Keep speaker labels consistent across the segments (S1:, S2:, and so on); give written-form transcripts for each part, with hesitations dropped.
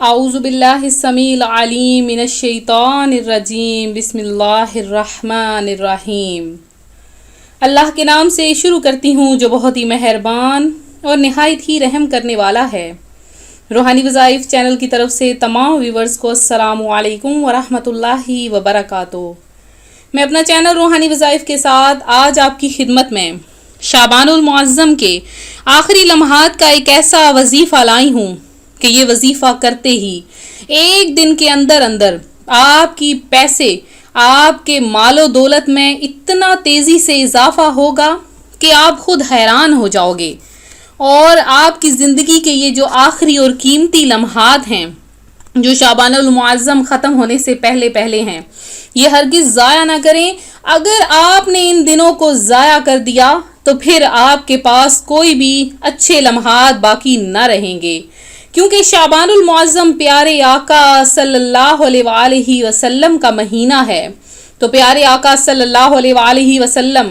S1: اعوذ باللہ السمیع العلیم من الشیطان الرجیم بسم اللہ الرحمن الرحیم۔ اللہ کے نام سے شروع کرتی ہوں جو بہت ہی مہربان اور نہایت ہی رحم کرنے والا ہے۔ روحانی وظائف چینل کی طرف سے تمام ویورز کو السلام علیکم ورحمۃ اللہ وبرکاتہ۔ میں اپنا چینل روحانی وظائف کے ساتھ آج آپ کی خدمت میں شعبان المعظم کے آخری لمحات کا ایک ایسا وظیفہ لائی ہوں کہ یہ وظیفہ کرتے ہی ایک دن کے اندر آپ کی پیسے، آپ کے مال و دولت میں اتنا تیزی سے اضافہ ہوگا کہ آپ خود حیران ہو جاؤ گے، اور آپ کی زندگی کے یہ جو آخری اور قیمتی لمحات ہیں جو شعبان المعظم ختم ہونے سے پہلے ہیں، یہ ہرگز ضائع نہ کریں۔ اگر آپ نے ان دنوں کو ضائع کر دیا تو پھر آپ کے پاس کوئی بھی اچھے لمحات باقی نہ رہیں گے، کیونکہ شعبان المعظم پیارے آقا صلی اللہ علیہ وآلہ وسلم کا مہینہ ہے۔ تو پیارے آقا صلی اللہ علیہ وآلہ وسلم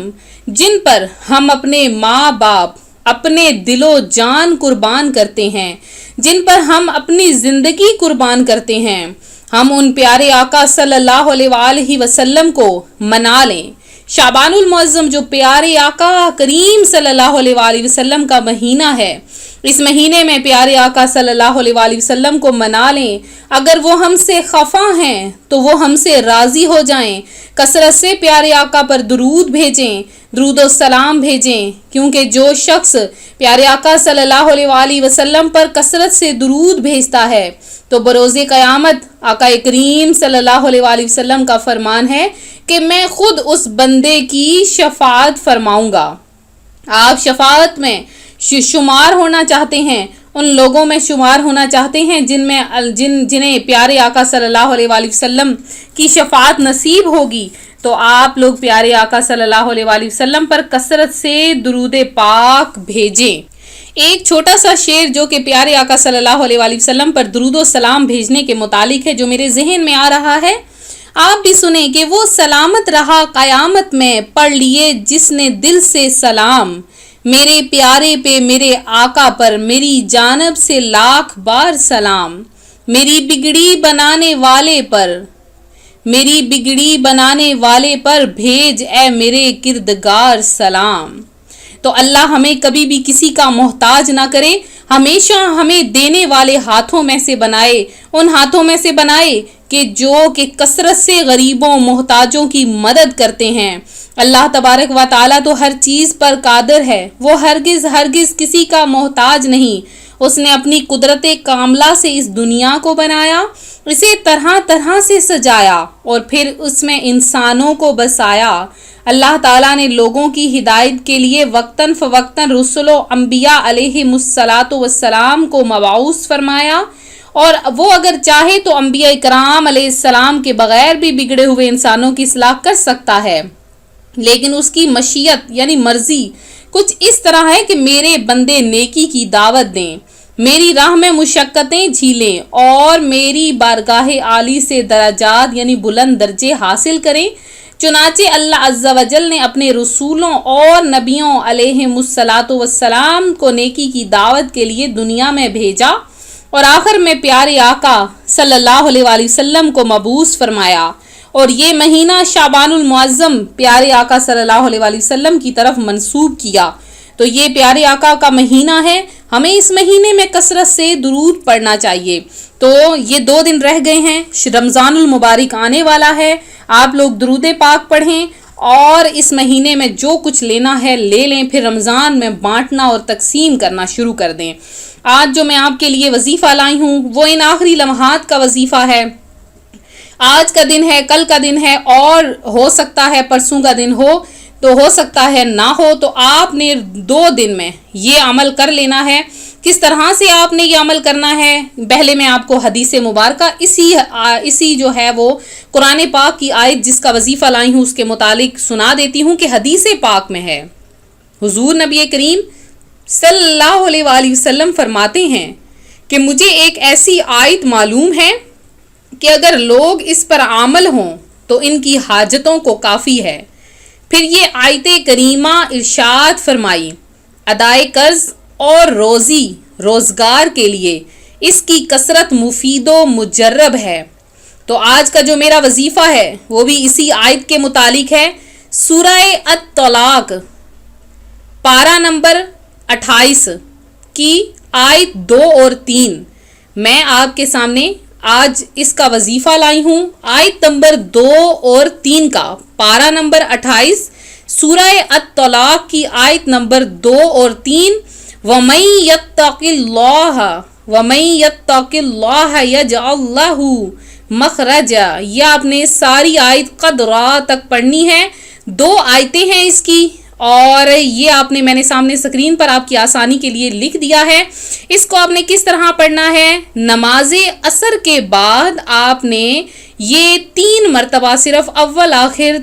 S1: جن پر ہم اپنے ماں باپ، اپنے دل و جان قربان کرتے ہیں، جن پر ہم اپنی زندگی قربان کرتے ہیں، ہم ان پیارے آقا صلی اللہ علیہ وآلہ وسلم کو منا لیں۔ شعبان المعظم جو پیارے آقا کریم صلی اللہ علیہ وآلہ وسلم کا مہینہ ہے، اس مہینے میں پیارے آقا صلی اللہ علیہ وآلہ وسلم کو منا لیں۔ اگر وہ ہم سے خفا ہیں تو وہ ہم سے راضی ہو جائیں۔ کثرت سے پیارے آقا پر درود بھیجیں، درود و سلام بھیجیں، کیونکہ جو شخص پیارے آقا صلی اللہ علیہ وآلہ وسلم پر کثرت سے درود بھیجتا ہے تو بروز قیامت آقا کریم صلی اللہ علیہ وآلہ وسلم کا فرمان ہے کہ میں خود اس بندے کی شفاعت فرماؤں گا۔ آپ شفاعت میں شمار ہونا چاہتے ہیں، ان لوگوں میں شمار ہونا چاہتے ہیں جنہیں پیارے آقا صلی اللہ علیہ وآلہ وسلم کی شفاعت نصیب ہوگی، تو آپ لوگ پیارے آقا صلی اللہ علیہ وآلہ وسلم پر کثرت سے درود پاک بھیجیں۔ ایک چھوٹا سا شعر جو کہ پیارے آقا صلی اللہ علیہ وآلہ وسلم پر درود و سلام بھیجنے کے متعلق ہے، جو میرے ذہن میں آ رہا ہے، آپ بھی سنیں کہ وہ سلامت رہا قیامت میں، پڑھ لیے جس نے دل سے سلام، میرے پیارے پہ میرے آقا پر میری جانب سے لاکھ بار سلام، میری بگڑی بنانے والے پر بھیج اے میرے کردگار سلام۔ تو اللہ ہمیں کبھی بھی کسی کا محتاج نہ کرے، ہمیشہ ہمیں دینے والے ہاتھوں میں سے بنائے، ان ہاتھوں میں سے بنائے کہ جو کہ کثرت سے غریبوں محتاجوں کی مدد کرتے ہیں۔ اللہ تبارک و تعالیٰ تو ہر چیز پر قادر ہے، وہ ہرگز کسی کا محتاج نہیں۔ اس نے اپنی قدرت کاملہ سے اس دنیا کو بنایا، اسے طرح طرح سے سجایا اور پھر اس میں انسانوں کو بسایا۔ اللہ تعالیٰ نے لوگوں کی ہدایت کے لیے وقتاً فوقتاً رسل و انبیاء علیہم السلام کو مبعوث فرمایا، اور وہ اگر چاہے تو انبیاء کرام علیہ السلام کے بغیر بھی بگڑے ہوئے انسانوں کی اصلاح کر سکتا ہے، لیکن اس کی مشیت یعنی مرضی کچھ اس طرح ہے کہ میرے بندے نیکی کی دعوت دیں، میری راہ میں مشقتیں جھیلیں اور میری بارگاہ عالی سے درجات یعنی بلند درجے حاصل کریں۔ چنانچہ اللہ عز و جل نے اپنے رسولوں اور نبیوں علیہم السلام کو نیکی کی دعوت کے لیے دنیا میں بھیجا، اور آخر میں پیارے آقا صلی اللہ علیہ وآلہ وسلم کو مبعوث فرمایا، اور یہ مہینہ شعبان المعظم پیارے آقا صلی اللہ علیہ وآلہ وسلم کی طرف منسوب کیا۔ تو یہ پیارے آقا کا مہینہ ہے، ہمیں اس مہینے میں کثرت سے درود پڑھنا چاہیے۔ تو یہ 2 دن رہ گئے ہیں، رمضان المبارک آنے والا ہے، آپ لوگ درود پاک پڑھیں اور اس مہینے میں جو کچھ لینا ہے لے لیں، پھر رمضان میں بانٹنا اور تقسیم کرنا شروع کر دیں۔ آج جو میں آپ کے لیے وظیفہ لائی ہوں وہ ان آخری لمحات کا وظیفہ ہے۔ آج کا دن ہے، کل کا دن ہے، اور ہو سکتا ہے پرسوں کا دن ہو سکتا ہے نہ ہو، تو آپ نے 2 دن میں یہ عمل کر لینا ہے۔ کس طرح سے آپ نے یہ عمل کرنا ہے، پہلے میں آپ کو حدیث مبارکہ اسی جو ہے وہ قرآن پاک کی آیت جس کا وظیفہ لائی ہوں اس کے متعلق سنا دیتی ہوں کہ حدیث پاک میں ہے، حضور نبی کریم صلی اللہ علیہ وآلہ وسلم فرماتے ہیں کہ مجھے ایک ایسی آیت معلوم ہے کہ اگر لوگ اس پر عمل ہوں تو ان کی حاجتوں کو کافی ہے۔ پھر یہ آیت کریمہ ارشاد فرمائی، ادائے قرض اور روزگار کے لیے اس کی کثرت مفید و مجرب ہے۔ تو آج کا جو میرا وظیفہ ہے وہ بھی اسی آیت کے متعلق ہے، سورہ الطلاق پارہ نمبر 28 کی آیت 2 اور 3۔ میں آپ کے سامنے آج اس کا وظیفہ لائی ہوں، آیت نمبر 2 اور 3 کا، پارہ نمبر 28 سورہ الطلاق کی آیت نمبر 2 اور 3۔ وَمَن يَتَّقِ اللَّهَ وَمَن يَتَّقِ اللَّهَ يَجْعَل لَّهُ مَخْرَجًا۔ یہ آپ نے ساری آیت قد را تک پڑھنی ہے، 2 آیتیں ہیں اس کی، اور یہ آپ نے میں نے سامنے اسکرین پر آپ کی آسانی کے لیے لکھ دیا ہے۔ اس کو آپ نے کس طرح پڑھنا ہے؟ نماز عصر کے بعد آپ نے یہ 3 مرتبہ صرف اول آخر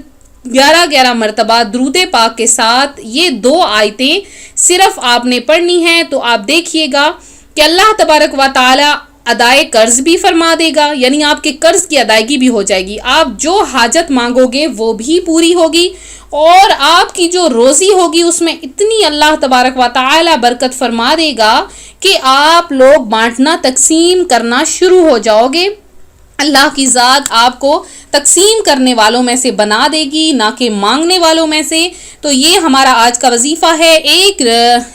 S1: 11 مرتبہ درود پاک کے ساتھ یہ 2 آیتیں صرف آپ نے پڑھنی ہیں۔ تو آپ دیکھیے گا کہ اللہ تبارک و تعالی ادائے قرض بھی فرما دے گا، یعنی آپ کے قرض کی ادائیگی بھی ہو جائے گی، آپ جو حاجت مانگو گے وہ بھی پوری ہوگی، اور آپ کی جو روزی ہوگی اس میں اتنی اللہ تبارک و تعالی برکت فرما دے گا کہ آپ لوگ بانٹنا تقسیم کرنا شروع ہو جاؤ گے۔ اللہ کی ذات آپ کو تقسیم کرنے والوں میں سے بنا دے گی، نہ کہ مانگنے والوں میں سے۔ تو یہ ہمارا آج کا وظیفہ ہے۔ ایک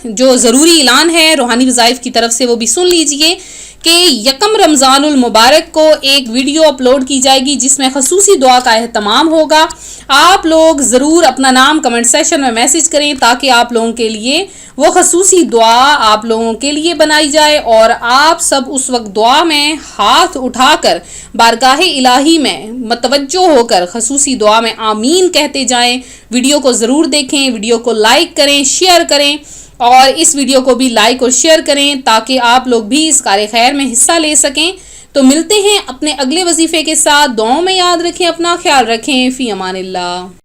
S1: جو ضروری اعلان ہے روحانی وظائف کی طرف سے وہ بھی سن لیجئے کہ 1 رمضان المبارک کو ایک ویڈیو اپلوڈ کی جائے گی جس میں خصوصی دعا کا اہتمام ہوگا۔ آپ لوگ ضرور اپنا نام کمنٹ سیشن میں میسج کریں تاکہ آپ لوگوں کے لیے وہ خصوصی دعا آپ لوگوں کے لیے بنائی جائے، اور آپ سب اس وقت دعا میں ہاتھ اٹھا کر بارگاہ الہی میں متوجہ ہو کر خصوصی دعا میں آمین کہتے جائیں۔ ویڈیو کو ضرور دیکھیں، ویڈیو کو لائک کریں، شیئر کریں، اور اس ویڈیو کو بھی لائک اور شیئر کریں تاکہ آپ لوگ بھی اس کار خیر میں حصہ لے سکیں۔ تو ملتے ہیں اپنے اگلے وظیفے کے ساتھ، دعاؤں میں یاد رکھیں، اپنا خیال رکھیں، فی امان اللہ۔